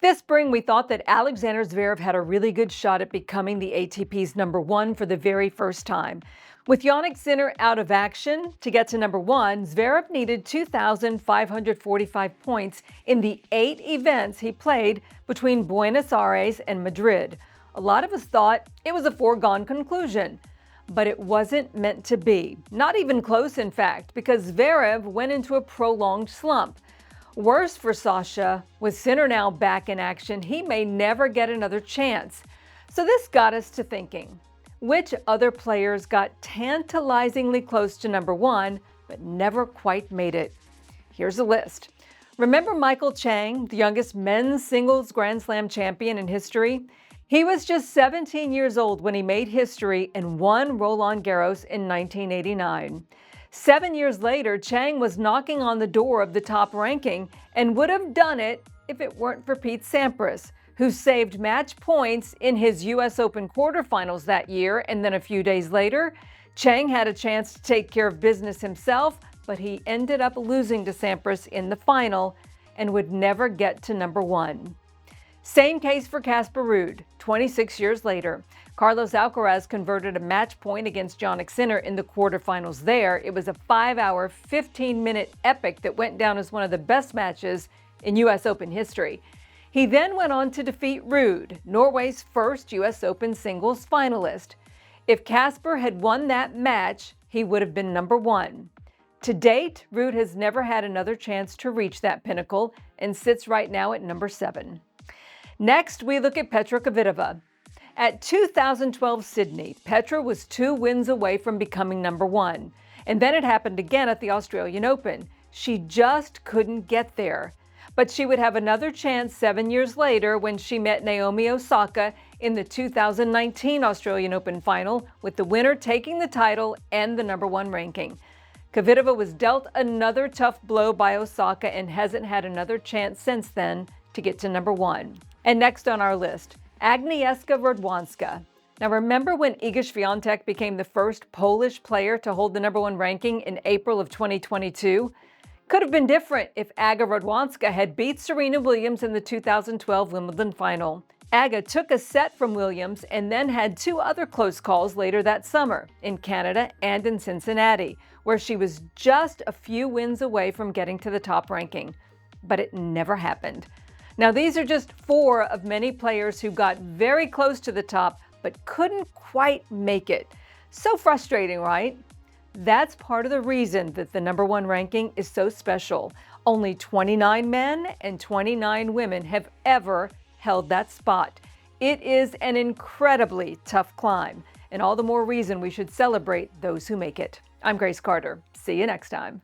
This spring, we thought that Alexander Zverev had a really good shot at becoming the ATP's #1 for the very first time. With Jannik Sinner out of action, to get to #1, Zverev needed 2,545 points in the 8 events he played between Buenos Aires and Madrid. A lot of us thought it was a foregone conclusion. But it wasn't meant to be. Not even close, in fact, because Zverev went into a prolonged slump. Worse for Sasha, with Sinner now back in action, he may never get another chance. So this got us to thinking, which other players got tantalizingly close to #1, but never quite made it? Here's a list. Remember Michael Chang, the youngest men's singles Grand Slam champion in history? He was just 17 years old when he made history and won Roland Garros in 1989. 7 years later, Chang was knocking on the door of the top ranking and would have done it if it weren't for Pete Sampras, who saved match points in his U.S. Open quarterfinals that year, and then a few days later, Chang had a chance to take care of business himself, but he ended up losing to Sampras in the final and would never get to #1. Same case for Casper Ruud. 26 years later, Carlos Alcaraz converted a match point against Jannik Sinner in the quarterfinals there. It was a 5-hour, 15-minute epic that went down as one of the best matches in U.S. Open history. He then went on to defeat Ruud, Norway's first U.S. Open singles finalist. If Casper had won that match, he would have been #1. To date, Ruud has never had another chance to reach that pinnacle and sits right now at #7. Next, we look at Petra Kvitova. At 2012 Sydney, Petra was 2 wins away from becoming #1. And then it happened again at the Australian Open. She just couldn't get there. But she would have another chance 7 years later when she met Naomi Osaka in the 2019 Australian Open final, with the winner taking the title and the #1 ranking. Kvitova was dealt another tough blow by Osaka and hasn't had another chance since then to get to #1. And next on our list, Agnieszka Radwanska. Now remember when Iga Świątek became the first Polish player to hold the #1 ranking in April of 2022? Could have been different if Aga Radwanska had beat Serena Williams in the 2012 Wimbledon final. Aga took a set from Williams and then had 2 other close calls later that summer, in Canada and in Cincinnati, where she was just a few wins away from getting to the top ranking. But it never happened. Now, these are just 4 of many players who got very close to the top but couldn't quite make it. So frustrating, right? That's part of the reason that the #1 ranking is so special. Only 29 men and 29 women have ever held that spot. It is an incredibly tough climb, and all the more reason we should celebrate those who make it. I'm Grace Carter. See you next time.